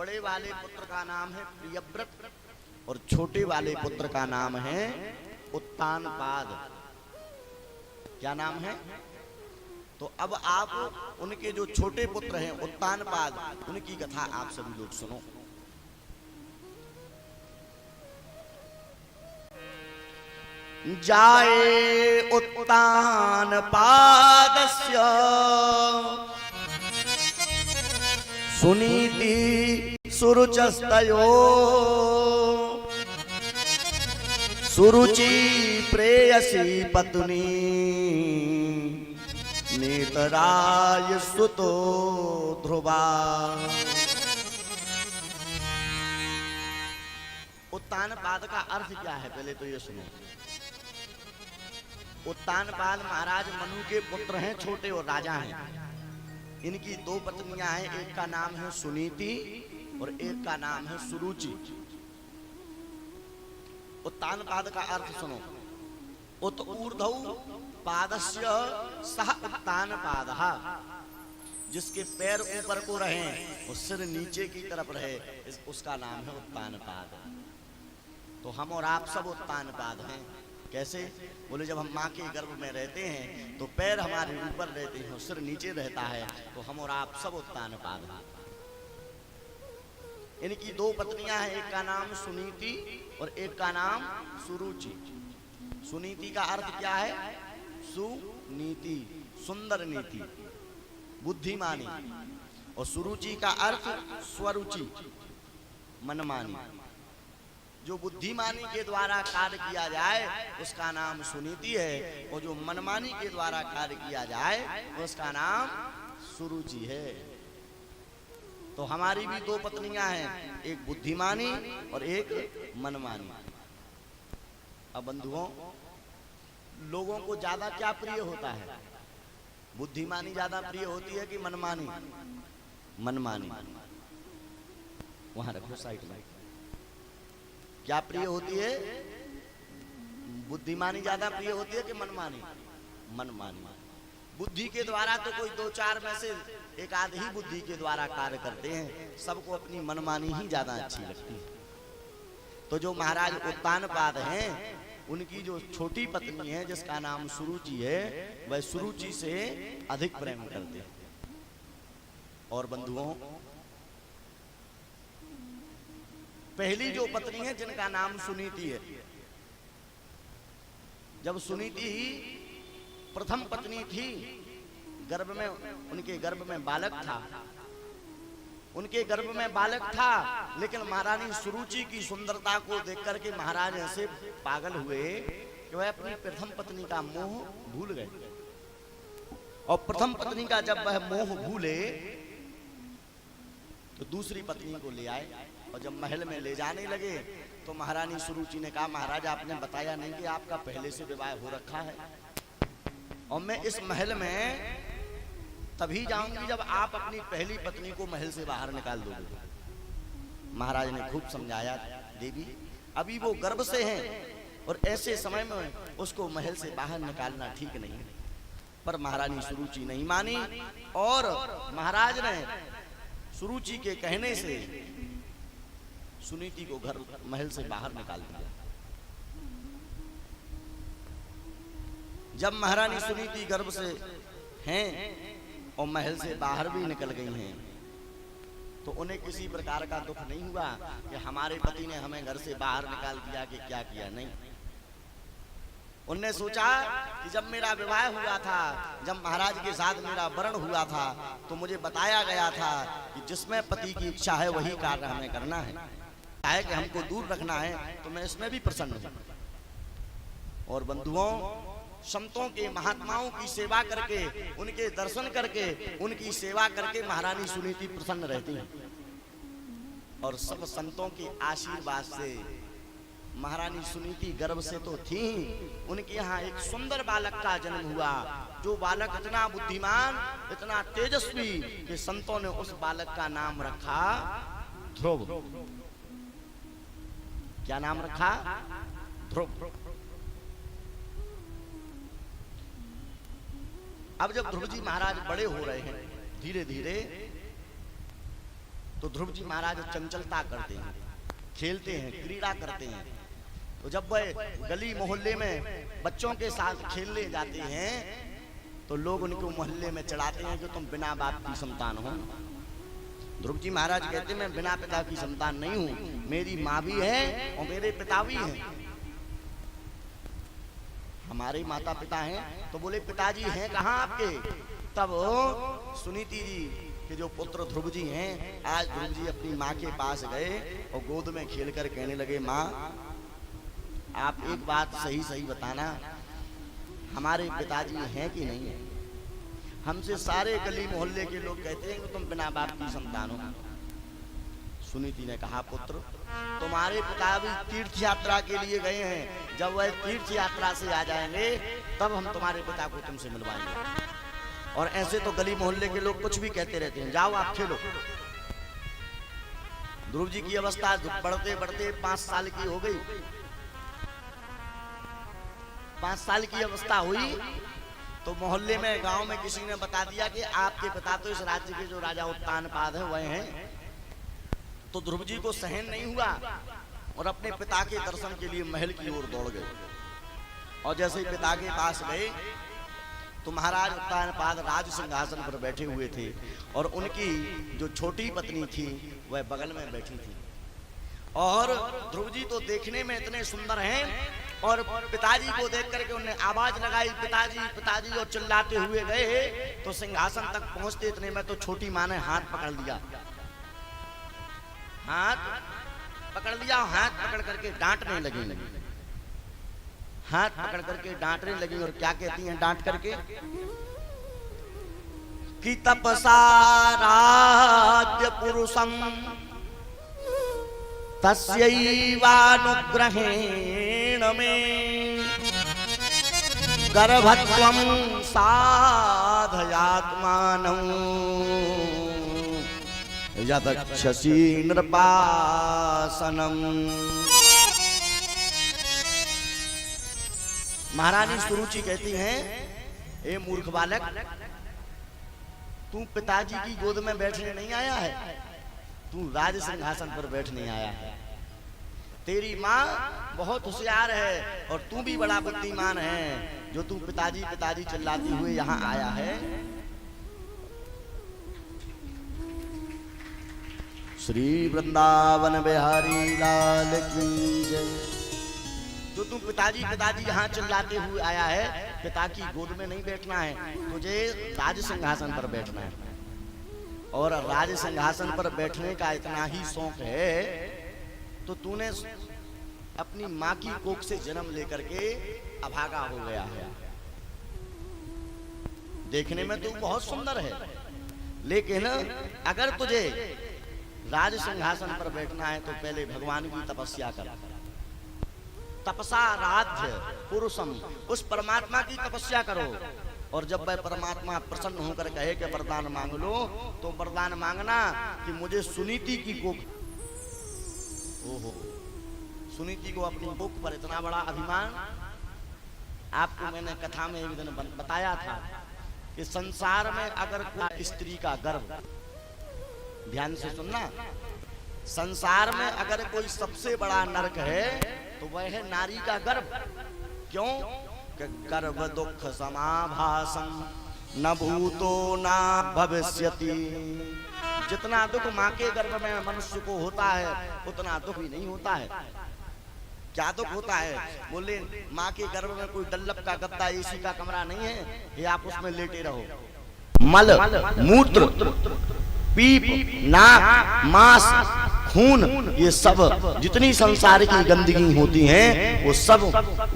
बड़े वाले पुत्र का नाम है प्रियव्रत और छोटे वाले पुत्र का नाम है उत्तानपाद। क्या नाम है? तो अब आप उनके जो छोटे पुत्र हैं उत्तानपाद, उनकी कथा आप सभी लोग सुनो। जाये उत्तानपादस्य सुनीति सुरुचस्तयो सुरुचि प्रेयसी पत्नी नेतराय सुतो ध्रुवा। उत्तानपाद का अर्थ क्या है पहले तो ये सुनो। उत्तानपाद महाराज मनु के पुत्र हैं, छोटे और राजा हैं। इनकी दो पत्नियां हैं, एक का नाम है सुनीति और एक का नाम है सुरुचि। उत्तानपाद का अर्थ सुनो। उत ऊर्ध्व पादस्य सह उत्तानपादः, जिसके पैर ऊपर को रहे और सिर नीचे की तरफ रहे, उसका नाम है उत्तानपाद। तो हम और आप सब उत्तानपाद हैं। कैसे? बोले जब हम माँ के गर्भ में रहते हैं तो पैर हमारे ऊपर रहते हैं, सिर नीचे रहता है, तो हम और आप सब उत्तानपाद हैं। इनकी दो पत्नियां हैं, एक का नाम सुनीति और एक का नाम सुरुचि। सुनीति का अर्थ क्या है? सुनीति, सुंदर नीति, बुद्धिमानी। और सुरुचि का अर्थ स्वरुचि, मनमानी। जो बुद्धिमानी के द्वारा कार्य किया जाए उसका नाम सुनीति है, और जो मनमानी के द्वारा कार्य किया जाए उसका नाम सुरुचि है। तो हमारी भी दो पत्नियां हैं, एक बुद्धिमानी और एक मनमानी। अब बंधुओं, लोगों को ज्यादा क्या प्रिय होता है? बुद्धिमानी ज्यादा प्रिय होती है कि मनमानी? मनमानी। वहां रखो साइड में। क्या प्रिय होती है? बुद्धिमानी ज्यादा प्रिय होती है कि मनमानी? मनमानी। बुद्धि के द्वारा तो कोई दो चार में से एक आध ही बुद्धि के द्वारा कार्य करते हैं, सबको अपनी मनमानी ही ज्यादा अच्छी लगती है। तो जो महाराज उत्तानपाद हैं, उनकी जो छोटी पत्नी है जिसका नाम सुरुचि है, वह सुरुचि से अधिक प्रेम करते हैं। और बंधुओं, पहली जो पत्नी है जिनका नाम सुनीति है, जब सुनीति ही प्रथम पत्नी थी, गर्भ में उनके गर्भ में बालक था, उनके गर्भ में बालक था, लेकिन महारानी सुरुचि की सुंदरता को देख करके महाराज ऐसे पागल हुए कि वह अपनी प्रथम पत्नी का मोह भूल गए। और प्रथम पत्नी का जब वह मोह भूले तो दूसरी पत्नी को ले आए, और जब महल में ले जाने लगे तो महारानी सुरुचि ने कहा, महाराज आपने बताया नहीं कि आपका पहले से विवाह हो रखा है, और मैं इस महल में तभी जाऊंगी जब आप अपनी पहली पत्नी को महल से बाहर निकाल दोगे। महाराज ने खूब समझाया, देवी अभी वो गर्भ से हैं और ऐसे समय में उसको महल से बाहर निकालना ठीक नहीं है। पर महारानी सुरुचि नहीं मानी, और महाराज ने सुरुचि के कहने से सुनीति को घर महल से बाहर निकाल दिया। जब महारानी सुनीति गर्भ से हैं और महल से बाहर भी निकल गई हैं, तो उन्हें किसी प्रकार का दुख नहीं हुआ कि हमारे पति ने हमें घर से बाहर निकाल दिया कि क्या किया। नहीं, उनने सोचा कि जब मेरा विवाह हुआ था, जब महाराज के साथ मेरा वरण हुआ था, तो मुझे बताया गया था कि जिसमें पति की इच्छा है वही कार्य हमें करना है कि हमको दूर रखना है, तो मैं इसमें भी प्रसन्न हूं। और बंधुओं, संतों के महात्माओं की सेवा करके, उनके दर्शन करके, उनकी सेवा करके महारानी सुनीति प्रसन्न रहती हैं। और सब संतों के आशीर्वाद से महारानी सुनीति गर्भ से तो थी, उनके यहाँ एक सुंदर बालक का जन्म हुआ, जो बालक इतना बुद्धिमान, इतना तेजस्वी कि संतों ने उस बालक का नाम रखा ध्रुव। क्या नाम रखा? ध्रुव। अब जब ध्रुव जी महाराज बड़े हो रहे हैं धीरे धीरे, तो ध्रुव जी महाराज चंचलता करते हैं, खेलते हैं, क्रीड़ा करते हैं। तो जब वह गली मोहल्ले में बच्चों के साथ खेलने जाते हैं तो लोग उनको मोहल्ले में चढ़ाते हैं कि तुम बिना बाप की संतान हो। ध्रुव जी महाराज कहते हैं मैं बिना पिता की संतान नहीं हूं, मेरी माँ भी है और मेरे पिता भी हैं। हमारे माता पिता हैं। तो बोले पिताजी हैं कहाँ आपके? तब सुनीति जी के जो पुत्र ध्रुव जी हैं, आज ध्रुव जी अपनी माँ के पास गए और गोद में खेलकर कहने लगे, माँ आप एक बात सही सही बताना, हमारे पिताजी हैं कि नहीं है? हमसे सारे गली मोहल्ले के लोग कहते हैं कि तुम बिना बाप की संतान हो। सुनीति ने कहा, पुत्र तुम्हारे पिता भी तीर्थ यात्रा के लिए गए हैं, जब वह तीर्थ यात्रा से आ जाएंगे तब हम तुम्हारे पिता को तुमसे मिलवाएंगे। और ऐसे तो गली मोहल्ले के लोग कुछ भी कहते रहते हैं, जाओ आप खेलो। ध्रुव जी की अवस्था बढ़ते बढ़ते 5 साल की हो गई। 5 साल की अवस्था हुई तो मोहल्ले में, गांव में किसी ने बता दिया कि आपके पिता तो इस राज्य के जो राजा उत्तानपाद है वह हैं। तो ध्रुव जी को सहन नहीं हुआ और अपने पिता के दर्शन के लिए महल की ओर दौड़ गए। और जैसे ही पिता के पास गए तो महाराज उत्तानपाद राज सिंहासन पर बैठे हुए थे और उनकी जो छोटी पत्नी थी वह बगल में बैठी थी। और ध्रुव जी तो देखने में इतने सुंदर हैं और पिताजी को देख करके उन्हें आवाज लगाई, पिताजी पिताजी, और चिल्लाते हुए गए। तो सिंहासन तक पहुंचते इतने में तो छोटी माँ ने हाथ पकड़ लिया, हाथ पकड़ लिया, हाथ पकड़ करके डांटने लगी, हाथ पकड़ करके डांटने लगी। और क्या कहती हैं डांट करके? कि तपसा राज्य पुरुषम तस्यैवानुग्रहेण मे गर्भत्वं साधयात्मानं यदक्षसी नृपासनम। महारानी सुरुचि कहती हैं, ए मूर्ख बालक, तू पिताजी की गोद में बैठने नहीं आया है, तू राज सिंहासन पर बैठने आया है। तेरी माँ बहुत होशियार है और तू भी बड़ा बुद्धिमान है, जो तू पिताजी पिताजी चिल्लाती हुए यहाँ आया है। श्री वृंदावन बिहारी लाल की जय। जो तू पिताजी पिताजी यहाँ चिल्लाते हुए आया है, पिता की गोद में नहीं बैठना है, तुझे राज सिंहासन पर बैठना है। और राज सिंहासन पर बैठने का इतना ही शौक है तो तूने अपनी माँ की कोख से जन्म लेकर के अभागा हो गया है। देखने में तू बहुत सुंदर है, लेकिन अगर तुझे राज सिंहासन पर बैठना है तो पहले भगवान की तपस्या कर। तपसा राज्य पुरुषम, उस परमात्मा की तपस्या करो। और जब वह परमात्मा प्रसन्न होकर कहे कि वरदान मांग लो, तो वरदान मांगना कि मुझे सुनीति की कोख। ओहो, सुनीति को अपनी कोख पर इतना बड़ा अभिमान। आपको मैंने कथा में एक दिन बताया था कि संसार में अगर कोई स्त्री का गर्भ, ध्यान से सुनना, संसार में अगर कोई सबसे बड़ा नरक है तो वह है नारी का गर्भ। क्यों? कि गर्भ दुख समाभासम न भूतो न भविष्यति। जितना दुख माँ के गर्भ में मनुष्य को होता है उतना दुख ही नहीं होता है। क्या दुख होता है? बोले माँ के गर्भ में कोई डल्लप का गद्दा, एसी का कमरा नहीं है कि आप उसमें लेटे रहो। मल, मूत्र, पीप, नाक, मांस, खून, ये सब जितनी संसार की गंदगी होती हैं वो सब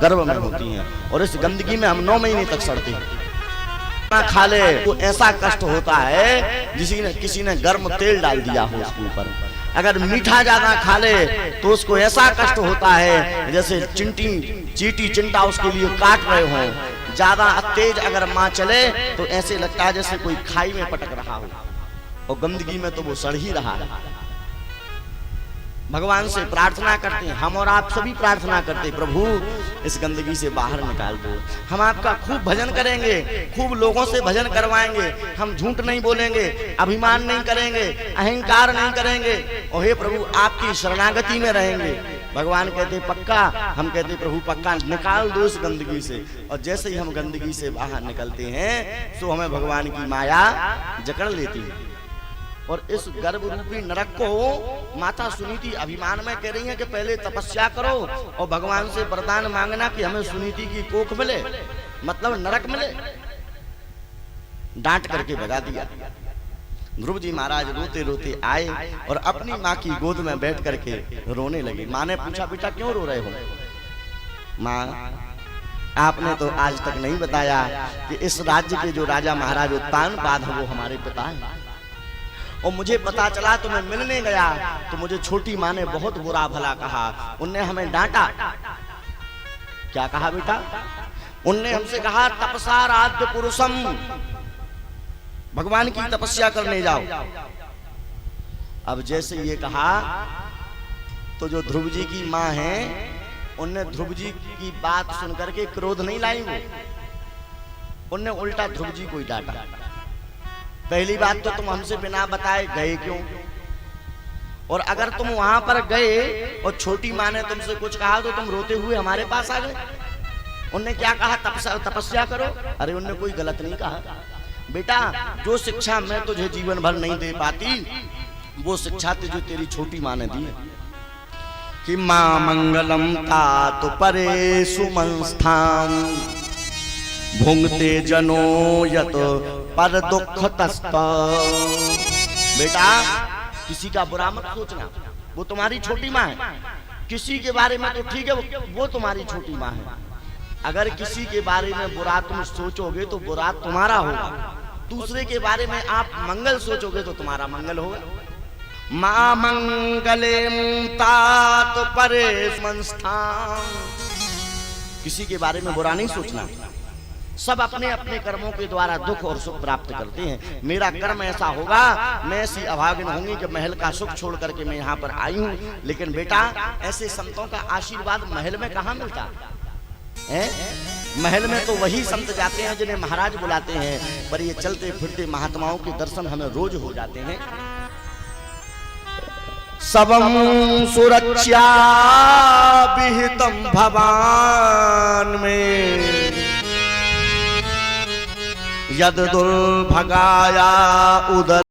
गर्भ में होती हैं। और इस गंदगी में हम 9 महीने तक सड़ते हैं। खा ले तो ऐसा कष्ट होता है किसी ने गर्म तेल डाल दिया हो उसके ऊपर। अगर मीठा ज्यादा खा ले तो उसको ऐसा कष्ट होता है जैसे चींटी चिंटा उसके लिए काट रहे हो। ज्यादा तेज अगर माँ चले तो ऐसे लगता है जैसे कोई खाई में पटक रहा हो, और गंदगी में तो वो सड़ ही रहा है। भगवान से प्रार्थना करते हैं, हम और आप सभी प्रार्थना करते हैं, प्रभु इस गंदगी से बाहर निकाल दो। हम आपका खूब भजन करेंगे, खूब लोगों से भजन करवाएंगे, हम झूठ नहीं बोलेंगे, अभिमान नहीं करेंगे, अहंकार नहीं करेंगे, और हे प्रभु आपकी शरणागति में रहेंगे। भगवान कहते पक्का, हम कहते प्रभु पक्का, निकाल दो इस गंदगी से। और जैसे ही हम गंदगी से बाहर निकलते हैं तो हमें भगवान की माया जकड़ लेती है। और इस गर्भ रूपी नरक को माता सुनीति अभिमान में कह रही है कि पहले तपस्या करो और भगवान से वरदान मांगना कि हमें सुनीति की कोख मिले, मतलब नरक मिले। डांट करके भगा दिया। ध्रुव जी महाराज रोते रोते आए और अपनी माँ की गोद में बैठ करके रोने लगे। माँ ने पूछा बेटा क्यों रो रहे हो? माँ आपने तो आज तक नहीं बताया कि इस राज्य के जो राजा महाराज उत्तानपाद है वो हमारे पिता हैं, और मुझे पता चला तो मैं मिलने गया तो मुझे छोटी माँ ने बहुत बुरा भला कहा, उनने हमें डांटा। क्या कहा बेटा? उनने हमसे कहा तपसाराध्य पुरुषम, भगवान की तपस्या करने जाओ। अब जैसे ये कहा तो जो ध्रुव जी की माँ है उनने ध्रुव जी की बात सुनकर के क्रोध नहीं लाई, उनने उल्टा ध्रुव जी को ही डांटा। पहली बात तो तुम हमसे बिना बताए गए क्यों? और अगर तुम वहां पर गए और छोटी माँ ने तुमसे कुछ कहा तो तुम रोते हुए हमारे पास आ गए। उनने क्या कहा? तपस्या करो। अरे उनने कोई गलत नहीं कहा बेटा, जो शिक्षा मैं तुझे जीवन भर नहीं दे पाती वो शिक्षा तुझे तेरी छोटी माँ ने दी है कि माँ मंगलम तात परे सुमंस्थाम भुंगते जनो यत पर दुख तस्त। बेटा किसी का बुरा मत सोचना, वो तुम्हारी छोटी माँ है। किसी के बारे में तो ठीक है, वो तुम्हारी छोटी माँ है। अगर किसी के बारे में बुरा तुम सोचोगे तो बुरा तुम्हारा होगा, दूसरे के बारे में आप मंगल सोचोगे तो तुम्हारा मंगल होगा। माँ मंगलेम तात परे संस्थान, किसी के बारे में बुरा नहीं सोचना। सब अपने अपने कर्मों के द्वारा दुख और सुख प्राप्त करते हैं। मेरा कर्म ऐसा होगा, मैं ऐसी अभागिन होंगी कि महल का सुख छोड़ करके मैं यहाँ पर आई हूँ। लेकिन बेटा ऐसे संतों का आशीर्वाद महल में कहाँ मिलता है? महल में तो वही संत जाते हैं जिन्हें महाराज बुलाते हैं, पर ये चलते फिरते महात्माओं के दर्शन हमें रोज हो जाते हैं। सबम सुरक्षा विहितम भवान में यद दुर्भगाया उदर